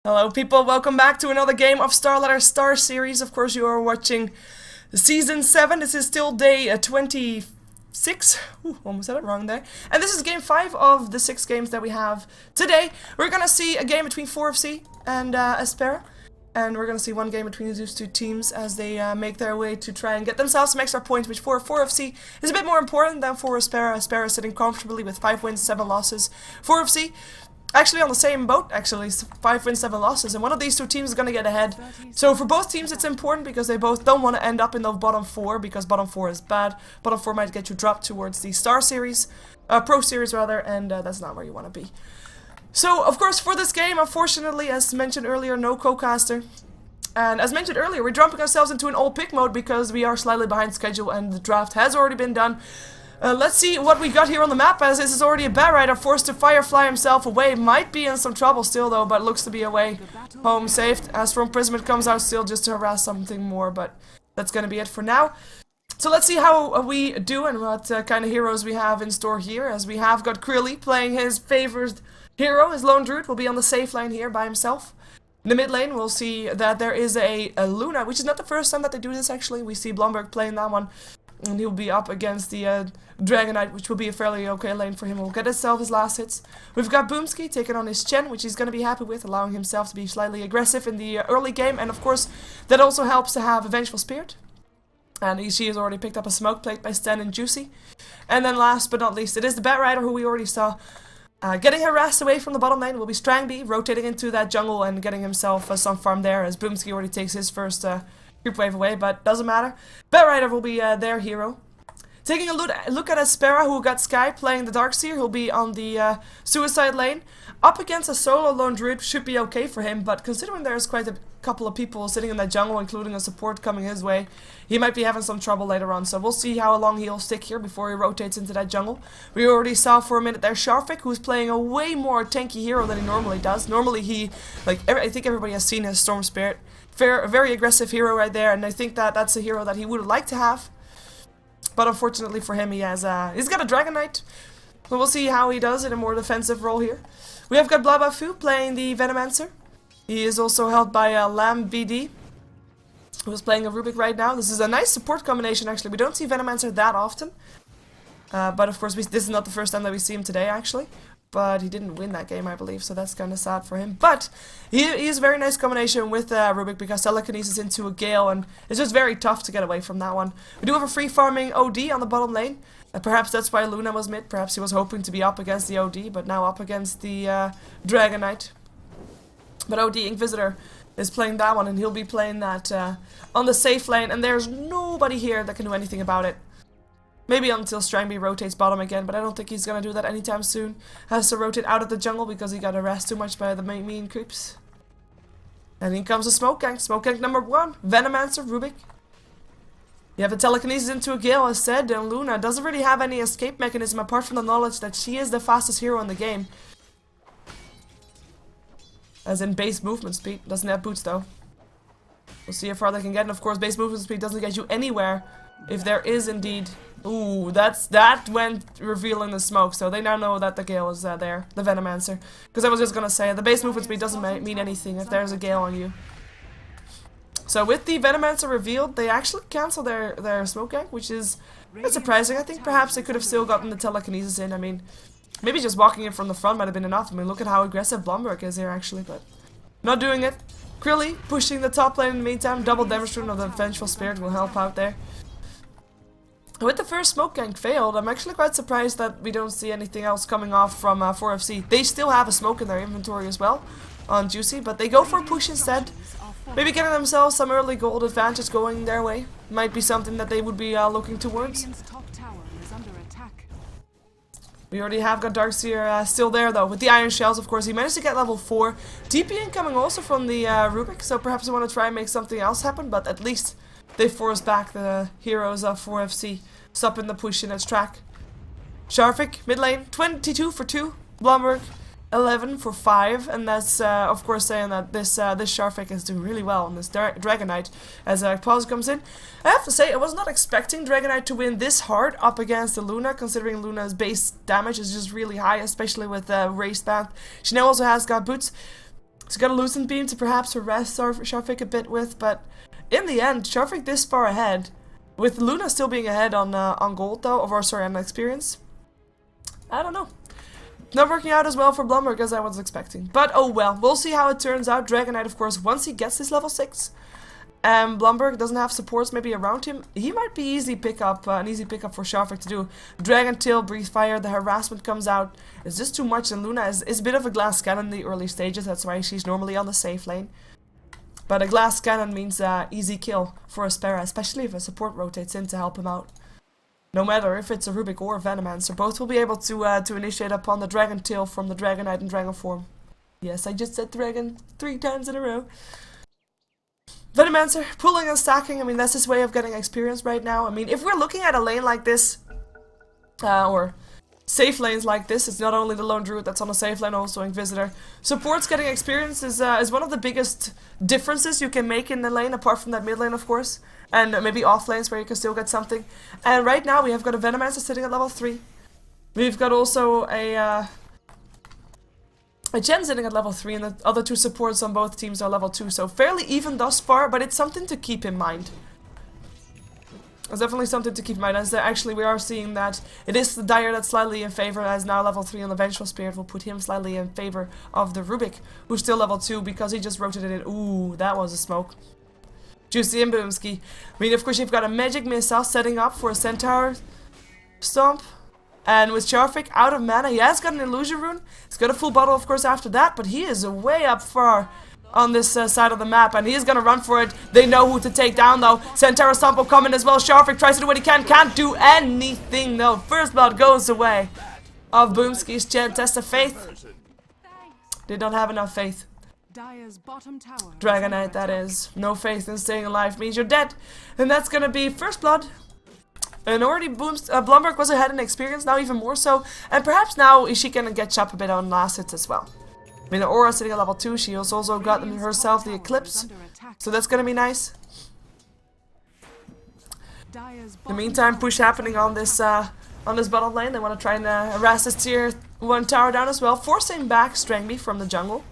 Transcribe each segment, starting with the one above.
Hello people, welcome back to another game of StarSeries. Of course you are watching Season 7, this is still day 26. Ooh, almost said it wrong there. And this is game 5 of the 6 games that we have today. We're gonna see a game between 4FC and aSpera. And we're gonna see one game between these two teams as they make their way to try and get themselves some extra points, which for 4FC is a bit more important than for aSpera. aSpera is sitting comfortably with 5 wins, 7 losses. 4FC actually on the same boat, actually, 5 wins, 7 losses, and one of these two teams is going to get ahead. So for both teams it's important because they both don't want to end up in the bottom 4, because bottom 4 is bad. Bottom 4 might get you dropped towards the Pro Series rather, and that's not where you want to be. So of course for this game, unfortunately, as mentioned earlier, no co-caster. And as mentioned earlier, we're dropping ourselves into an all pick mode because we are slightly behind schedule and the draft has already been done. Let's see what we got here on the map, as this is already a Bat Rider forced to Firefly himself away. Might be in some trouble still though, but looks to be away. Home saved, as from Imprisonment comes out still just to harass something more, but that's gonna be it for now. So let's see how we do and what kind of heroes we have in store here, as we have got Krilly playing his favored hero. His lone druid will be on the safe lane here by himself. In the mid lane we'll see that there is a Luna, which is not the first time that they do this actually. We see Blomberg playing that one. And he'll be up against the Dragonite, which will be a fairly okay lane for him. He'll get himself his last hits. We've got Boomski taking on his Chen, which he's going to be happy with, allowing himself to be slightly aggressive in the early game. And of course, that also helps to have a Vengeful Spirit. And she has already picked up a Smoke Plate by Stan and Juicy. And then last but not least, it is the Bat Rider, who we already saw getting harassed away from the bottom lane. Will be Strangby, rotating into that jungle and getting himself some farm there, as Boomski already takes his first group wave away, but doesn't matter. Bat Rider will be their hero. Taking a look at aSpera, who got Sky playing the Darkseer. He'll be on the Suicide lane. Up against a solo lone druid should be okay for him, but considering there's quite a couple of people sitting in that jungle, including a support coming his way, he might be having some trouble later on. So we'll see how long he'll stick here before he rotates into that jungle. We already saw for a minute there Sharvik, who's playing a way more tanky hero than he normally does. Normally he, I think everybody has seen his Storm Spirit. A very aggressive hero right there, and I think that that's a hero that he would like to have. But unfortunately for him, he's got a Dragonite. So we'll see how he does in a more defensive role here. We have got Blabafu playing the Venomancer. He is also held by Lamb BD, who is playing a Rubik right now. This is a nice support combination actually. We don't see Venomancer that often. But of course this is not the first time that we see him today actually. But he didn't win that game, I believe, so that's kind of sad for him. But he is a very nice combination with Rubik, because telekinesis into a Gale, and it's just very tough to get away from that one. We do have a free farming OD on the bottom lane. Perhaps that's why Luna was mid. Perhaps he was hoping to be up against the OD, but now up against the Dragonite. But OD Inquisitor is playing that one, and he'll be playing that on the safe lane, and there's nobody here that can do anything about it. Maybe until Strangby rotates bottom again, but I don't think he's gonna do that anytime soon. Has to rotate out of the jungle because he got harassed too much by the mean creeps. And in comes the Smoke Gang. Smoke Gang number 1. Venomancer, Rubik. You have a telekinesis into a Gale, as said, and Luna doesn't really have any escape mechanism apart from the knowledge that she is the fastest hero in the game. As in base movement speed. Doesn't have boots though. We'll see how far they can get, and of course base movement speed doesn't get you anywhere if there is indeed... Ooh, that went revealing the smoke, so they now know that the Gale is there, the Venomancer. Because I was just gonna say, the base movement speed doesn't mean anything if there's a Gale on you. So with the Venomancer revealed, they actually cancel their Smoke Gang, which is surprising. I think perhaps they could have still gotten the telekinesis in. I mean, maybe just walking in from the front might have been enough. I mean, look at how aggressive Blomberg is here actually, but not doing it. Krilly pushing the top lane in the meantime. Double damage to the Vengeful Spirit will help out there. With the first Smoke Gang failed, I'm actually quite surprised that we don't see anything else coming off from 4FC. They still have a smoke in their inventory as well on Juicy, but they go for a push instead. Maybe getting themselves some early gold advantage going their way. Might be something that they would be looking towards. We already have got Darkseer still there though, with the Iron Shells of course. He managed to get level 4. TP incoming also from the Rubik, so perhaps they want to try and make something else happen, but at least they force back the heroes of 4FC, stopping the push in its track. Sharvik, mid lane, 22 for 2. Blomberg, 11 for 5. And that's, of course, saying that this Sharvik is doing really well on this Dragonite as pause comes in. I have to say, I was not expecting Dragonite to win this hard up against the Luna, considering Luna's base damage is just really high, especially with Raised Path. She now also has got boots. He's got a Lucent Beam to perhaps harass Sharfik a bit with, but in the end, Sharfik this far ahead, with Luna still being ahead on gold though, or sorry, on experience. I don't know. Not working out as well for Blumberg as I was expecting. But oh well, we'll see how it turns out. Dragon Knight, of course, once he gets his level 6, and Blumberg doesn't have supports maybe around him, he might be an easy pickup for Sharfik to do. Dragon Tail, Breathe Fire, the harassment comes out. It's just too much, and Luna is a bit of a glass cannon in the early stages, that's why she's normally on the safe lane. But a glass cannon means easy kill for aSpera, especially if a support rotates in to help him out. No matter if it's a Rubik or a Venomancer, both will be able to initiate upon the Dragon Tail from the Dragon Knight and Dragon form. Yes, I just said Dragon 3 times in a row. Venomancer, pulling and stacking, I mean that's his way of getting experience right now. I mean if we're looking at a lane like this, or safe lanes like this, it's not only the Lone Druid that's on a safe lane, also Inquisitor. Supports getting experience is one of the biggest differences you can make in the lane, apart from that mid lane of course. And maybe off lanes where you can still get something. And right now we have got a Venomancer sitting at level 3. We've got also a Chen sitting at level 3, and the other 2 supports on both teams are level 2. So fairly even thus far, but it's something to keep in mind. It's definitely something to keep in mind, as actually we are seeing that it is the Dire that's slightly in favor, as now level 3 on the Vengeful Spirit will put him slightly in favor of the Rubik, who's still level 2 because he just rotated in. Ooh, that was a smoke. Juicy and Boomski. I mean, of course, you've got a Magic Missile setting up for a Centaur Stomp. And with Sharfik out of mana, he has got an Illusion Rune. He's got a full bottle, of course, after that, but he is way up far on this side of the map, and he is going to run for it. They know who to take down, though. Centaur Stomp will come in as well. Sharfik tries to do what he can. Can't do anything, though. First blood goes away of Boomski's Test of Faith. Did not have enough faith. Dragon Knight, that is. No faith in staying alive means you're dead. And that's gonna be first blood. And already Blumberg was ahead in experience, now even more so. And perhaps now she can get chopped a bit on last hits as well. I mean, the Aura sitting at level 2, she has also got herself the Eclipse. So that's gonna be nice. In the meantime, push happening on this bottom lane. They want to try and harass this tier 1 tower down as well, forcing back Strangby from the jungle,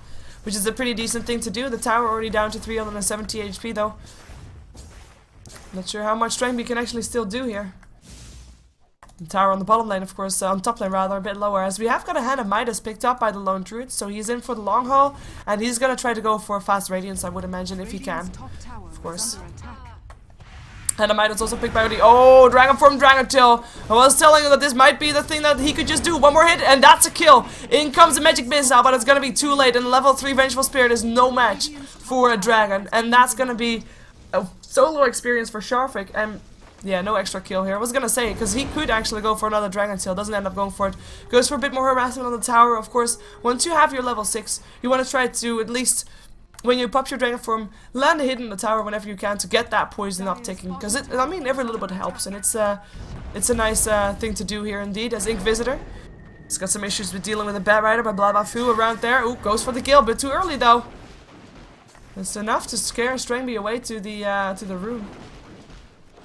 which is a pretty decent thing to do. The tower already down to 370 HP though. Not sure how much Strangby can actually still do here. The tower on the bottom lane, of course, on top lane rather, a bit lower, as we have got a Hand of Midas picked up by the Lone Druid, so he's in for the long haul, and he's gonna try to go for a fast Radiance, I would imagine, if he can, of course. Hand of Midas also picked by Odie. Oh, Dragon Form, Dragon Tail. I was telling you that this might be the thing that he could just do. One more hit, and that's a kill. In comes the Magic Missile, but it's gonna be too late, and level 3 Vengeful Spirit is no match for a Dragon, and that's gonna be a solo experience for Sharfik, and yeah, no extra kill here. I was gonna say, because he could actually go for another Dragon Tail, doesn't end up going for it. Goes for a bit more harassment on the tower, of course. Once you have your level 6, you want to try to, at least, when you pop your Dragon Form, land a hit in the tower whenever you can to get that poison upticking. Because, I mean, every little bit helps, and it's a nice thing to do here indeed, as Inquisitor. He's got some issues with dealing with a Bat Rider by Blabafu around there. Ooh, goes for the kill, but too early, though. It's enough to scare Strangby away to the rune.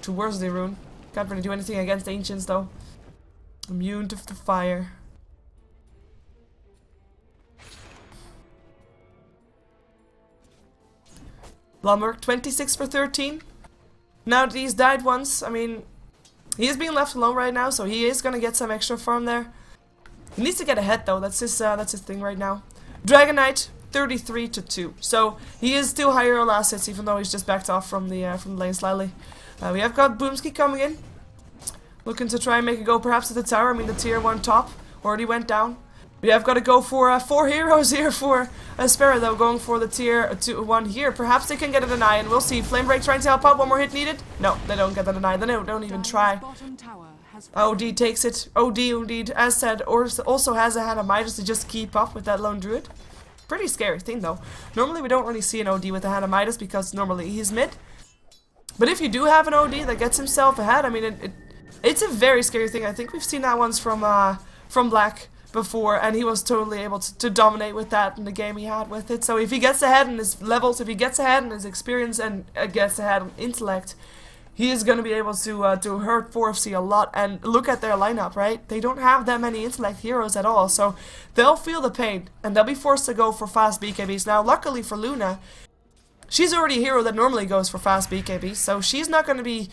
Towards the rune. Can't really do anything against Ancients though. Immune to the fire. Blumberg, 26 for 13. Now that he's died once, I mean, he is being left alone right now, so he is gonna get some extra farm there. He needs to get ahead though. That's his thing right now. Dragon Knight, 33 to 2. So he is still higher on last hits, even though he's just backed off from the lane slightly. We have got Boomski coming in, looking to try and make a go perhaps at the tower. I mean, the tier 1 top already went down. We have got to go for 4 heroes here for aSpera though, going for the tier 1 here. Perhaps they can get a deny, and we'll see. Flame Break trying to help out. One more hit needed. No, they don't get the deny. They don't even try. OD takes it. OD indeed, as said, also has a Hand of Midas to just keep up with that Lone Druid. Pretty scary thing though. Normally we don't really see an OD with a Hand of Midas because normally he's mid. But if you do have an OD that gets himself ahead, I mean, it's a very scary thing. I think we've seen that once from Black before, and he was totally able to dominate with that in the game he had with it. So if he gets ahead in his levels, if he gets ahead in his experience, and gets ahead in intellect, he is going to be able to hurt 4FC a lot. And look at their lineup, right? They don't have that many intellect heroes at all, so they'll feel the pain, and they'll be forced to go for fast BKBs. Now, luckily for Luna, she's already a hero that normally goes for fast BKBs, so she's not going to be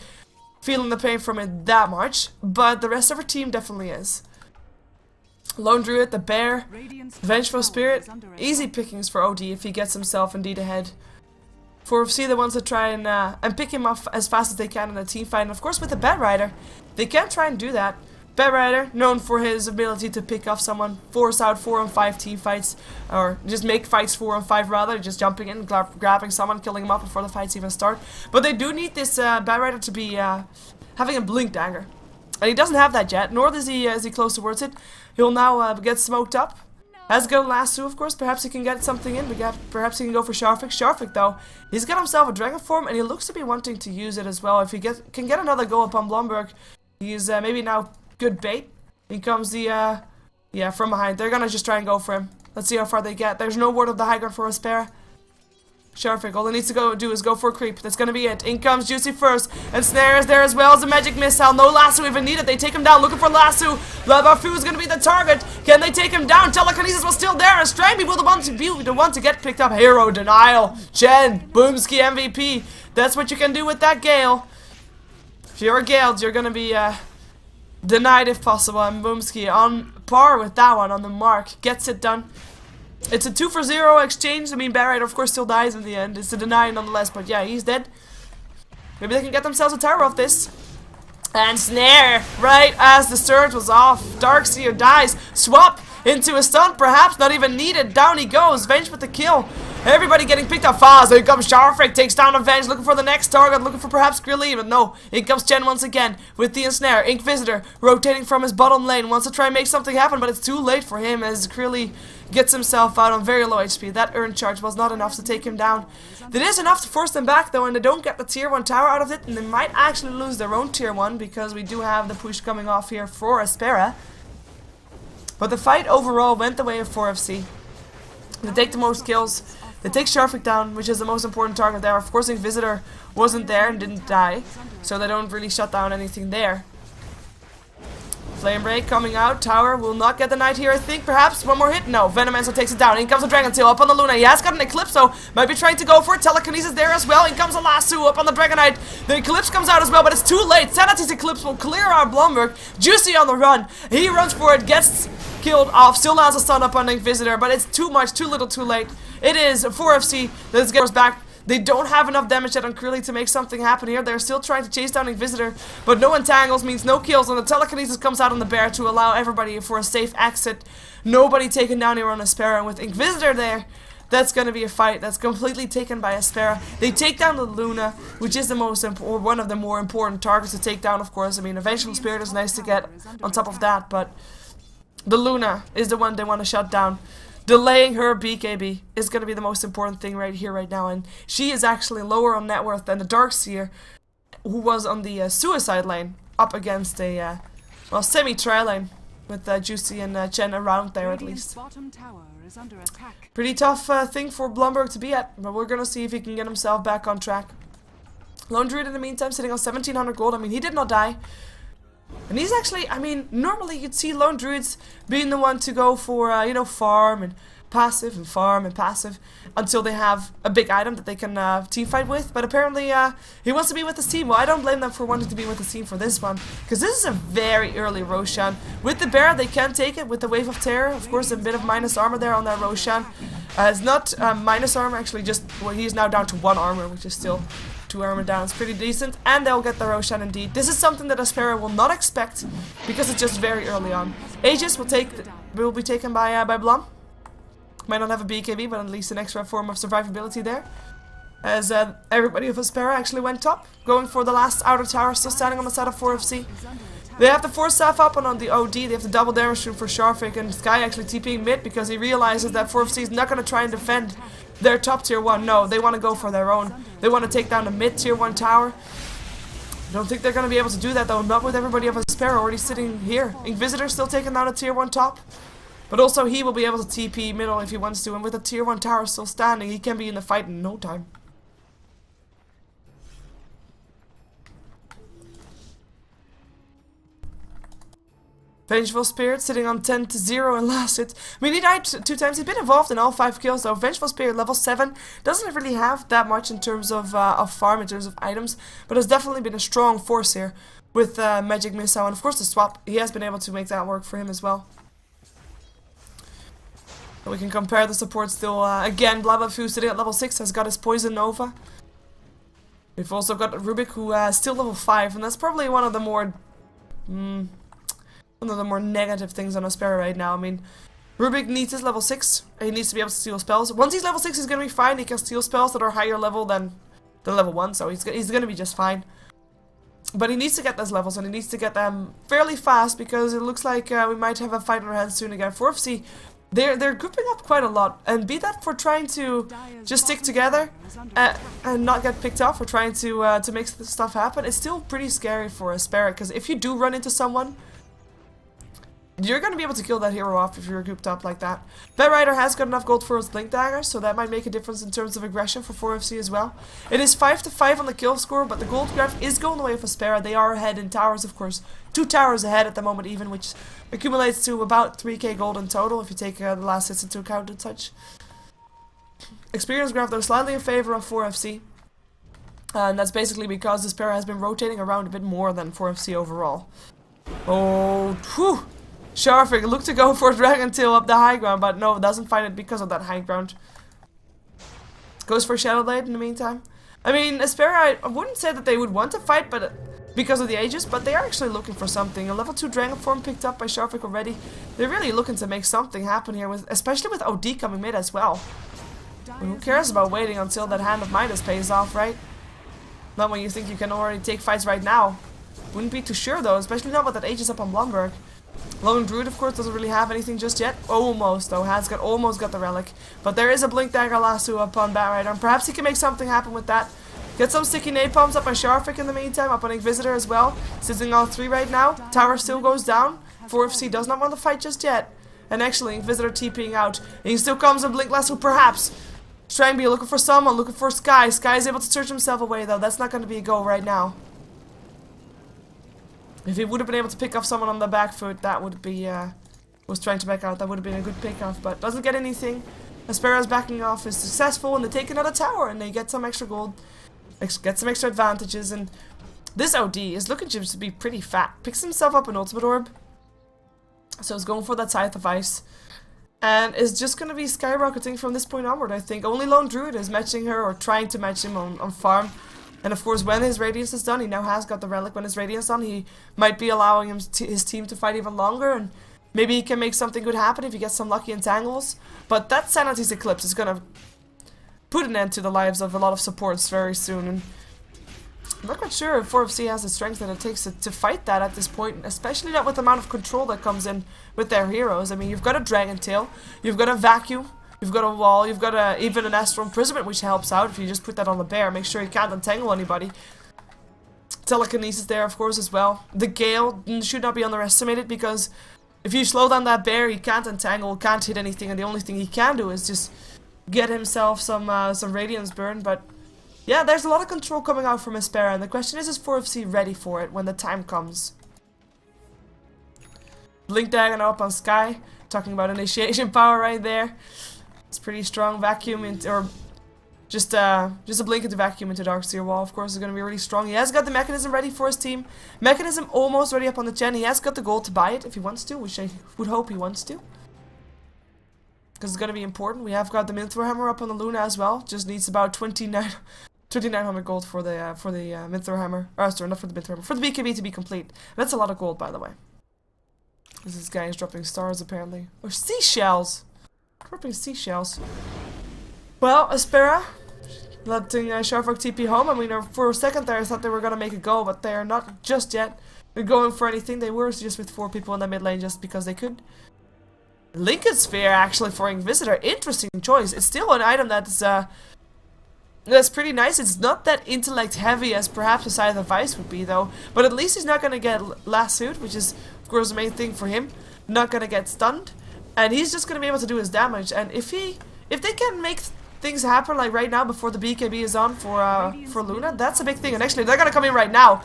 feeling the pain from it that much, but the rest of her team definitely is. Lone Druid, the Bear, Vengeful Spirit, easy pickings for OD if he gets himself indeed ahead. 4FC, the ones that try and pick him off as fast as they can in a team fight. And of course with the Bed Rider, they can try and do that. Bed Rider, known for his ability to pick off someone, force out 4-on-5 team fights, or just make fights 4-on-5 rather, just jumping in, grabbing someone, killing him up before the fights even start. But they do need this Bed Rider to be having a blink dagger. And he doesn't have that yet, nor is he close towards it. He'll now get smoked up. Has got Lasso, of course. Perhaps he can get something in. Perhaps he can go for Sharfik. Sharfik, though, he's got himself a Dragon Form, and he looks to be wanting to use it as well. If he can get another go upon Blomberg, he's maybe now good bait. Here comes the, yeah, from behind. They're gonna just try and go for him. Let's see how far they get. There's no word of the high ground for aSpera. Sharfik, all he needs to do is go for a creep. That's gonna be it. In comes Juicy first, and Snare is there as well as a magic missile. No Lasso even needed. They take him down, looking for Lasso. Labafu is gonna be the target. Can they take him down? Telekinesis was still there, and Strangby will be the one to get picked up. Hero denial. Chen, Boomski MVP. That's what you can do with that Gale. If you're a Gale, you're gonna be denied if possible. And Boomski on par with that one, on the mark, gets it done. It's a 2-for-0 exchange. I mean, Barrett, of course, still dies in the end. It's a deny nonetheless, but yeah, he's dead. Maybe they can get themselves a tower off this. And Snare, right as the surge was off. Darkseer dies. Swap into a stun, perhaps not even needed. Down he goes. Venge with the kill. Everybody getting picked up fast. Here comes Sharfik, takes down Avenge, looking for the next target, looking for perhaps Grilly, but no. In comes Chen once again with the ensnare. Inkvisitor rotating from his bottom lane, wants to try and make something happen, but it's too late for him as Grilly gets himself out on very low HP. That urn charge was not enough to take him down. It is enough to force them back though, and they don't get the tier 1 tower out of it, and they might actually lose their own tier 1 because we do have the push coming off here for aSpera. But the fight overall went the way of 4FC. They take the most kills. They take Sharfik down, which is the most important target there. Of course, Inquisitor wasn't there and didn't die, so they don't really shut down anything there. Flame Break coming out. Tower will not get the knight here, I think. Perhaps one more hit. No, Venomancer takes it down. In comes the Dragon Tail up on the Luna. He has got an Eclipse, so might be trying to go for it. Telekinesis there as well. In comes a Lasso up on the Dragonite. The Eclipse comes out as well, but it's too late. Sanity's Eclipse will clear out Blomberg. Juicy on the run. He runs for it, gets killed off. Still has a stun up on the Inquisitor, but it's too much, too little, too late. It is 4FC that gets back. They don't have enough damage yet on Krilly to make something happen here. They're still trying to chase down Inquisitor, but no entangles means no kills, and the telekinesis comes out on the bear to allow everybody for a safe exit. Nobody taken down here on aSpera, and with Inquisitor there, that's going to be a fight that's completely taken by aSpera. They take down the Luna, which is the most or one of the more important targets to take down, of course. I mean, a Vengeful Spirit is nice to get on top of that, but the Luna is the one they want to shut down. Delaying her BKB is going to be the most important thing right here, right now. And she is actually lower on net worth than the Darkseer, who was on the suicide lane, up against a, well, semi-tri lane, with Juicy and Chen around there at least. Pretty tough thing for Blomberg to be at, but we're going to see if he can get himself back on track. Lone Druid in the meantime sitting on 1700 gold. I mean, he did not die. And he's actually, I mean, normally you'd see Lone Druids being the one to go for, you know, farm and passive and farm and passive until they have a big item that they can teamfight with. But apparently he wants to be with his team. Well, I don't blame them for wanting to be with his team for this one, because this is a very early Roshan. With the bear, they can take it with the Wave of Terror. Of course, a bit of minus armor there on that Roshan. It's not minus armor, actually, just, well, he's now down to 1 armor, which is still 2 armor down. It's pretty decent, and they'll get the Roshan indeed. This is something that aSpera will not expect because it's just very early on. Aegis will be taken by Blom. Might not have a BKB, but at least an extra form of survivability there. As everybody of aSpera actually went top, going for the last outer tower, still standing on the side of 4FC. They have the Force Staff up, and on the OD they have the double damage shoot for Sharfik, and Sky actually TPing mid because he realizes that 4FC is not going to try and defend their top tier 1. No, they want to go for their own. They want to take down the mid tier 1 tower. I don't think they're going to be able to do that though, not with everybody of aSpera already sitting here. Inquisitor still taking down a tier 1 top. But also he will be able to TP middle if he wants to, and with a tier 1 tower still standing, he can be in the fight in no time. Vengeful Spirit sitting on 10-0 in last hit. I mean, he died 2 times. He's been involved in all 5 kills, though. Vengeful Spirit level 7 doesn't really have that much in terms of farm, in terms of items, but has definitely been a strong force here with Magic Missile, and of course the swap. He has been able to make that work for him as well. So we can compare the support still. Again, Blablafu sitting at level 6 has got his Poison Nova. We've also got Rubik, who is still level 5, and that's probably one of the more negative things on aSpera right now. I mean, Rubik needs his level 6. He needs to be able to steal spells. Once he's level 6, he's going to be fine. He can steal spells that are higher level than level 1, so he's going to be just fine. But he needs to get those levels, and he needs to get them fairly fast, because it looks like we might have a fight on our hands soon again. 4FC, they're grouping up quite a lot, and be that for trying to just stick together and not get picked off, or trying to make stuff happen. It's still pretty scary for aSpera, because if you do run into someone, you're going to be able to kill that hero off if you're grouped up like that. Bat Rider has got enough gold for his Blink Dagger, so that might make a difference in terms of aggression for 4FC as well. It is 5-5 on the kill score, but the gold graph is going the way of aSpera. They are ahead in towers, of course. 2 towers ahead at the moment even, which accumulates to about 3k gold in total, if you take the last hits into account and such. Experience graph, though, slightly in favor of 4FC. And that's basically because aSpera has been rotating around a bit more than 4FC overall. Oh, whew! Sharfik looked to go for Dragon Tail up the high ground, but no, doesn't find it because of that high ground. Goes for Shadow Blade in the meantime. I mean, aSpera, I wouldn't say that they would want to fight, but because of the Aegis, but they are actually looking for something. A level 2 Dragon form picked up by Sharfik already. They're really looking to make something happen here, especially with OD coming mid as well. But who cares about waiting until that Hand of Midas pays off, right? Not when you think you can already take fights right now. Wouldn't be too sure though, especially not with that Aegis up on Blomberg. Lone Druid, of course, doesn't really have anything just yet. Almost, though. Has almost got the relic. But there is a Blink Dagger Lasso up on Bat Rider, and perhaps he can make something happen with that. Get some sticky napalms up on Sharfik in the meantime, up on Inquisitor as well. Sitting all 3 right now. Tower still goes down. 4FC does not want to fight just yet. And actually, Inquisitor TPing out. And he still comes in Blink Lasso, perhaps. Trying to be looking for someone, looking for Sky. Sky is able to search himself away, though. That's not going to be a go right now. If he would have been able to pick off someone on the back foot, that would be, was trying to back out, that would have been a good pick off, but doesn't get anything. aSpera's backing off is successful, and they take another tower, and they get some extra gold, get some extra advantages, and this OD is looking to be pretty fat. Picks himself up an Ultimate Orb, so he's going for that Scythe of Ice, and is just going to be skyrocketing from this point onward, I think. Only Lone Druid is matching her, or trying to match him on farm. And of course, when his Radiance is done, he now has got the Relic. When his Radiance is done, he might be allowing his team to fight even longer, and maybe he can make something good happen if he gets some lucky entangles. But that Sanity's Eclipse is gonna put an end to the lives of a lot of supports very soon, and I'm not quite sure if 4FC has the strength that it takes to fight that at this point, especially not with the amount of control that comes in with their heroes. I mean, you've got a Dragon Tail, you've got a Vacuum, you've got a wall, you've got even an Astral Imprisonment, which helps out if you just put that on the bear. Make sure you can't entangle anybody. Telekinesis there, of course, as well. The Gale should not be underestimated, because if you slow down that bear, he can't entangle, can't hit anything, and the only thing he can do is just get himself some Radiance Burn. But yeah, there's a lot of control coming out from aSpera, and the question is 4FC ready for it when the time comes? Blink Dagger now up on Sky, talking about initiation power right there. It's pretty strong. Vacuum or just a blink into Vacuum into Darkseer Wall, of course, is going to be really strong. He has got the Mechanism ready for his team. Mechanism almost ready up on the Gen. He has got the gold to buy it if he wants to, which I would hope he wants to, because it's going to be important. We have got the Minthor Hammer up on the Luna as well. Just needs about 2,900 gold for the Minthor Hammer. Sorry, not for the Minthor Hammer. For the BKB to be complete. That's a lot of gold, by the way. This guy is dropping stars, apparently. Or seashells! Dropping seashells. Well, aSpera letting Sharfok TP home. I mean, for a second there I thought they were going to make a go, but they are not just yet. They're going for anything. They were just with 4 people in the mid lane just because they could. Linked Sphere, actually, for Inquisitor. Interesting choice. It's still an item that's pretty nice. It's not that intellect heavy as perhaps a Scythe of Ice would be, though. But at least he's not going to get lassoed, which is, of course, the main thing for him. Not going to get stunned. And he's just going to be able to do his damage. And if they can make things happen like right now before the BKB is on for Luna, that's a big thing. And actually, they're going to come in right now.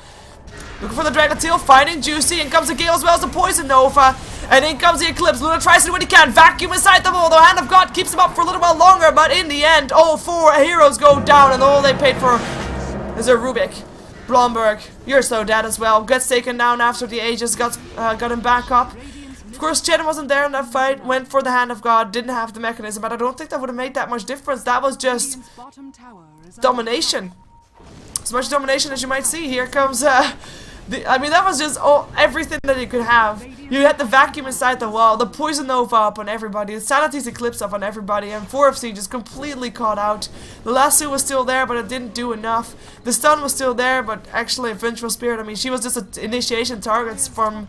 Looking for the Dragon Tail, finding Juicy. In comes the Gale as well as the Poison Nova. And in comes the Eclipse. Luna tries to do what he can. Vacuum inside the wall. The Hand of God keeps him up for a little while longer. But in the end, all 4 heroes go down. And all they paid for is a Rubik. Blomberg, you're so dead as well. Gets taken down after the Aegis got him back up. Of course, Chen wasn't there in that fight. Went for the Hand of God. Didn't have the mechanism. But I don't think that would have made that much difference. That was just domination. As much domination as you might see. Here comes... I mean, that was just everything that you could have. You had the vacuum inside the wall, the Poison Nova up on everybody, the Sanity's Eclipse up on everybody, and 4FC just completely caught out. The lasso was still there, but it didn't do enough. The stun was still there, but actually a Vengeful Spirit, I mean, she was just an initiation targets from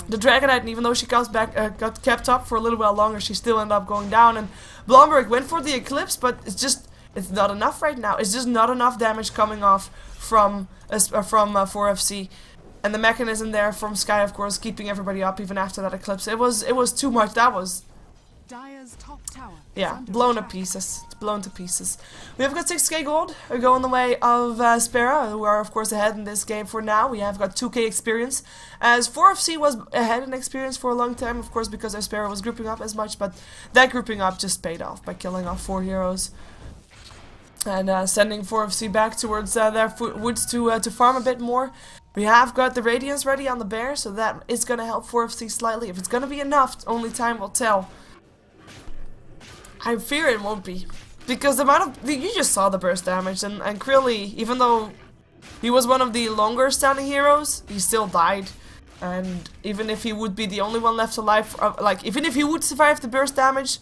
the Dragonite, and even though she got kept up for a little while longer, she still ended up going down. And Blomberg went for the Eclipse, but it's not enough right now. It's just not enough damage coming off from 4FC, and the mechanism there from Sky, of course, keeping everybody up even after that Eclipse. It was too much. That was, yeah, blown to pieces. It's blown to pieces. We have got 6k gold. We go on the way of aSpera, who are of course ahead in this game for now. We have got 2k experience, as 4FC was ahead in experience for a long time, of course, because aSpera was grouping up as much, but that grouping up just paid off by killing off 4 heroes. And sending 4FC back towards their woods to farm a bit more. We have got the Radiance ready on the bear, so that is going to help 4FC slightly. If it's going to be enough, only time will tell. I fear it won't be. Because the amount of... You just saw the burst damage, and Krilly, even though he was one of the longer standing heroes, he still died. And even if he would be the only one left alive, even if he would survive the burst damage,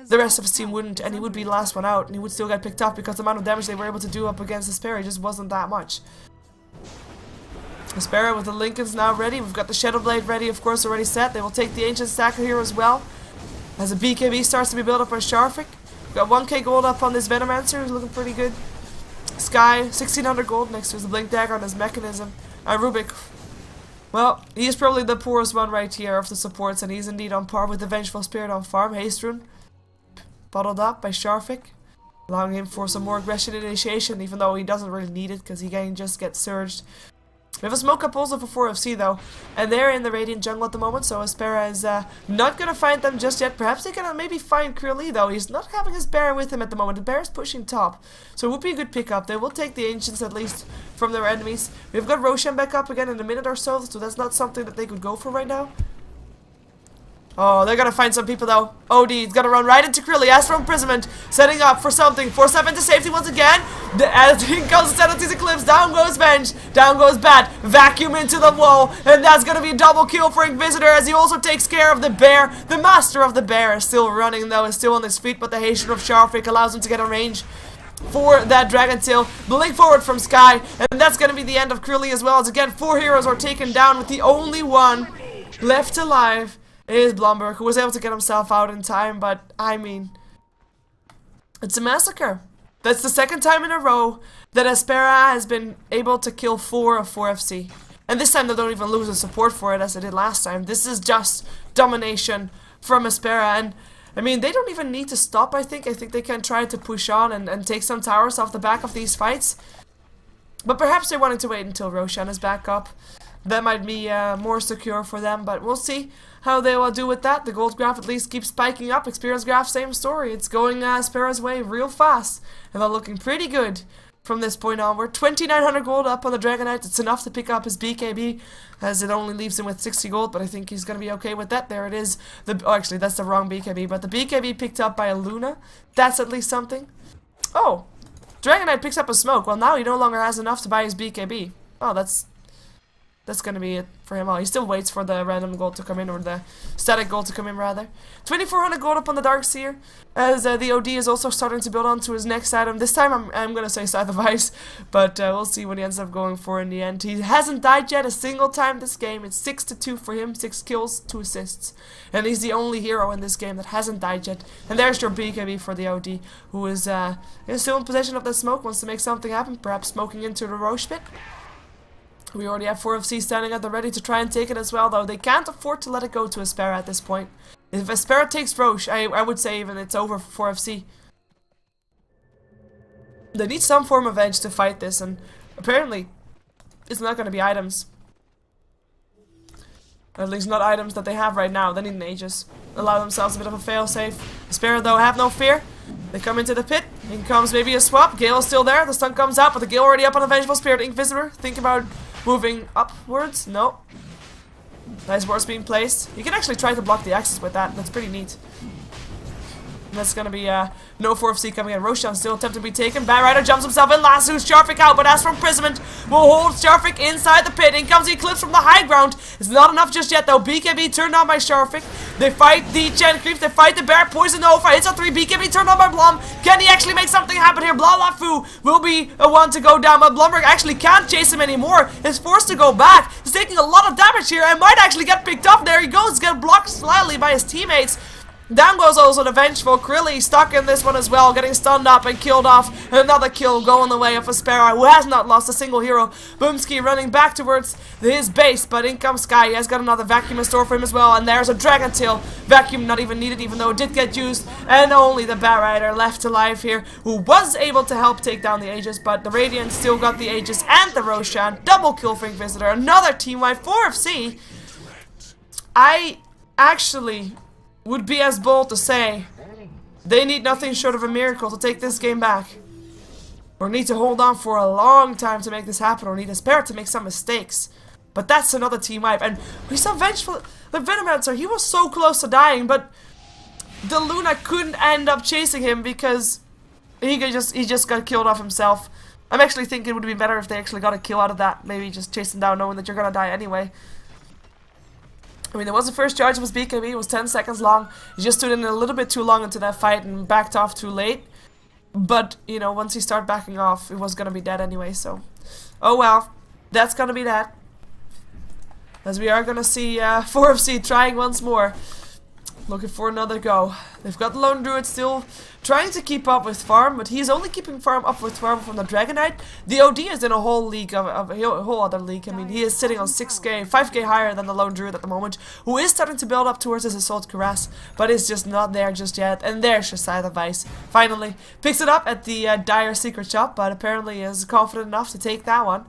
the rest of his team wouldn't, and he would be the last one out, and he would still get picked up because the amount of damage they were able to do up against aSpera just wasn't that much. aSpera with the Lincolns now ready. We've got the Shadow Blade ready, of course, already set. They will take the Ancient Stacker here as well. As a BKB starts to be built up by Sharvik. We've got 1k gold up on this Venomancer, who's looking pretty good. Sky, 1600 gold next to his Blink Dagger on his mechanism. Rubik. Well, he is probably the poorest one right here of the supports, and he's indeed on par with the Vengeful Spirit on farm. Haste Rune. Bottled up by Sharvik, allowing him for some more aggression initiation, even though he doesn't really need it because he can just get surged. We have a smoke up also for 4FC though, and they're in the Radiant jungle at the moment, so aSpera is not gonna find them just yet. Perhaps they can maybe find Krilly though. He's not having his bear with him at the moment. The bear is pushing top, so it would be a good pickup. They will take the Ancients at least from their enemies. We've got Roshan back up again in a minute or so, so that's not something that they could go for right now. Oh, they're gonna find some people though. OD is gonna run right into Krilly. As for imprisonment, setting up for something. 4-7 to safety once again. As he goes to Sanity's Eclipse, down goes Venge, down goes Bat. Vacuum into the wall, and that's gonna be a double kill for Inquisitor as he also takes care of the bear. The master of the bear is still running though, is still on his feet, but the Haitian of Sharvik allows him to get a range for that Dragon Tail. Blink forward from Sky, and that's gonna be the end of Krilly as well, as again 4 heroes are taken down with the only one left alive. It is Blomberg, who was able to get himself out in time, but, I mean, it's a massacre. That's the second time in a row that aSpera has been able to kill 4 of 4FC. And this time they don't even lose the support for it as they did last time. This is just domination from aSpera, and, I mean, they don't even need to stop, I think. I think they can try to push on and take some towers off the back of these fights. But perhaps they wanted to wait until Roshan is back up. That might be more secure for them, but we'll see how they will do with that. The gold graph at least keeps spiking up. Experience graph, same story. It's going aSpera's way real fast, and they're looking pretty good from this point onward. 2,900 gold up on the Dragonite. It's enough to pick up his BKB, as it only leaves him with 60 gold, but I think he's going to be okay with that. There it is. Oh, actually, that's the wrong BKB, but the BKB picked up by a Luna. That's at least something. Oh, Dragonite picks up a smoke. Well, now he no longer has enough to buy his BKB. Oh, that's gonna be it for him. Oh, he still waits for the random gold to come in, or the static gold to come in rather. 2,400 gold up on the Darkseer, as the OD is also starting to build onto his next item. This time I'm gonna say Scythe of Ice, but we'll see what he ends up going for in the end. He hasn't died yet a single time this game. It's 6-2 for him, 6 kills, 2 assists. And he's the only hero in this game that hasn't died yet. And there's your BKB for the OD, who is still in possession of the smoke, wants to make something happen, perhaps smoking into the Roche pit. We already have 4FC standing at the ready to try and take it as well, though they can't afford to let it go to aSpera at this point. If aSpera takes Roche, I would say even it's over for 4FC. They need some form of edge to fight this, and apparently it's not going to be items. At least not items that they have right now. They need an Aegis. Allow themselves a bit of a failsafe. aSpera, though, have no fear. They come into the pit. In comes maybe a swap. Gale is still there. The stun comes out, but the Gale already up on a Vengeful Spirit. Inquisitor, think about moving upwards. No. Nice wards being placed. You can actually try to block the axis with that. That's pretty neat. And that's gonna be no 4FC coming in. Roshan still attempting to be taken. Batrider jumps himself in, lassos Starfik out, but as for imprisonment, will hold Starfik inside the pit. In comes the Eclipse from the high ground. It's not enough just yet though. BKB turned on by Starfik. They fight the Chen Creep, they fight the Bear, Poison Nova, hits on 3, BKB turned on by Blum. Can he actually make something happen here? Blalafu will be a one to go down, but Blumberg actually can't chase him anymore. He's forced to go back. He's taking a lot of damage here and might actually get picked up. There he goes, get blocked slightly by his teammates. Down goes also the Vengeful. Krilly stuck in this one as well, getting stunned up and killed off. Another kill going the way of aSpera, who has not lost a single hero. Boomski running back towards his base, but in comes Sky. He has got another vacuum in store for him as well, and there's a Dragon Tail. Vacuum not even needed, even though it did get used. And only the Batrider left alive here, who was able to help take down the Aegis, but the Radiant still got the Aegis and the Roshan. Double kill for Inquisitor. Another team wipe, 4FC. I actually would be as bold to say they need nothing short of a miracle to take this game back. Or need to hold on for a long time to make this happen, or need aSpera to make some mistakes. But that's another team wipe. And we saw Vengeful, the Venomancer, he was so close to dying, but the Luna couldn't end up chasing him because he just got killed off himself. I'm actually thinking it would be better if they actually got a kill out of that. Maybe just chase him down knowing that you're gonna die anyway. I mean, there was the first charge of his BKB, it was 10 seconds long. He just stood in a little bit too long into that fight and backed off too late. But, you know, once he started backing off, he was gonna be dead anyway, so... Oh well, that's gonna be that. As we are gonna see 4FC trying once more. Looking for another go. They've got the Lone Druid still trying to keep up with farm, but he's only keeping farm up with farm from the Dragon Knight. The OD is in a whole league, of a whole other league. I mean, he is sitting on 6k, 5k higher than the Lone Druid at the moment, who is starting to build up towards his Assault Cuirass, but is just not there just yet. And there's Shasai Vice. Finally, picks it up at the Dire Secret Shop, but apparently is confident enough to take that one.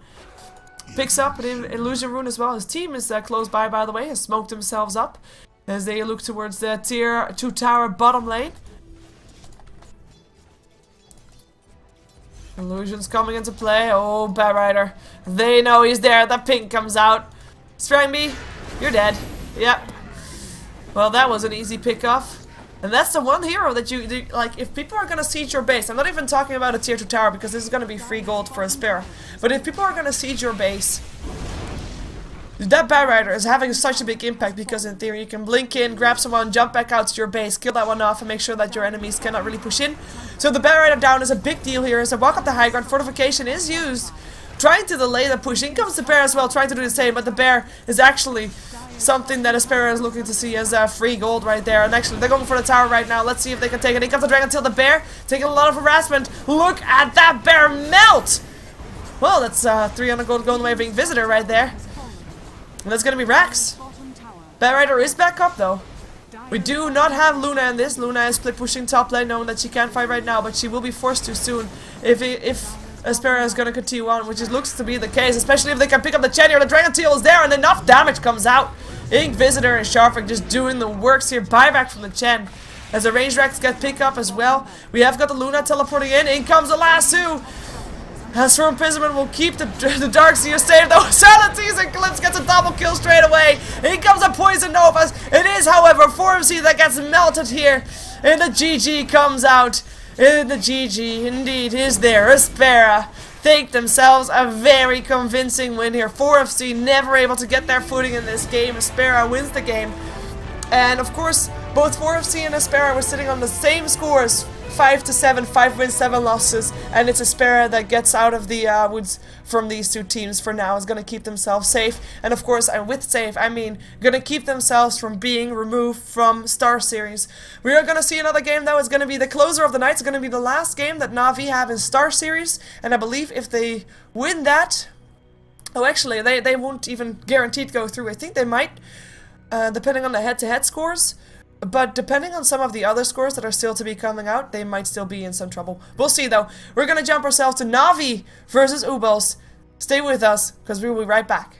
Picks up an Illusion Rune as well. His team is close by the way, has smoked themselves up as they look towards the tier 2 tower bottom lane. Illusion's coming into play. Oh, Batrider. They know he's there. The ping comes out. Strangby, you're dead. Yep. Well, that was an easy pick-off. And that's the one hero that you like, if people are gonna siege your base, I'm not even talking about a tier 2 tower because this is gonna be free gold for aSpera. But if people are gonna siege your base, that Batrider is having such a big impact because in theory you can blink in, grab someone, jump back out to your base, kill that one off and make sure that your enemies cannot really push in. So the Batrider down is a big deal here as a walk up the high ground. Fortification is used, trying to delay the push. In comes the Bear as well, trying to do the same, but the Bear is actually something that aSpera is looking to see as free gold right there. And actually they're going for the tower right now. Let's see if they can take it. In comes the Dragon Tail, the Bear taking a lot of harassment. Look at that Bear melt! Well, that's 300 gold going away being Visitor right there. And that's gonna be Rax. Batrider is back up though. We do not have Luna in this. Luna is split pushing top lane, knowing that she can't fight right now, but she will be forced to soon if aSpera is gonna continue on, which looks to be the case, especially if they can pick up the Chen here. The Dragon Tail is there and enough damage comes out. Inquisitor and Sharfik just doing the works here. Buyback from the Chen. As the range Rax get pick up as well. We have got the Luna teleporting in. In comes the lasso. As for imprisonment, we'll keep the Darkseer safe though. Sanities and Eclipse gets a double kill straight away. In comes a Poison Novas. It is, however, 4MC that gets melted here. And the GG comes out. And the GG indeed is there. aSpera take themselves a very convincing win here. 4FC never able to get their footing in this game. aSpera wins the game. And of course, both 4FC and aSpera were sitting on the same scores. 5-7, 5 wins, 7 losses, and it's aSpera that gets out of the woods from these two teams for now. Is going to keep themselves safe, and of course, and with safe, I mean going to keep themselves from being removed from StarSeries. We are going to see another game that is going to be the closer of the night. It's going to be the last game that Na'Vi have in StarSeries, and I believe if they win that, oh, actually, they won't even guaranteed go through. I think they might, depending on the head-to-head scores. But depending on some of the other scores that are still to be coming out, they might still be in some trouble. We'll see though. We're gonna jump ourselves to Na'Vi versus Ubos. Stay with us, because we will be right back.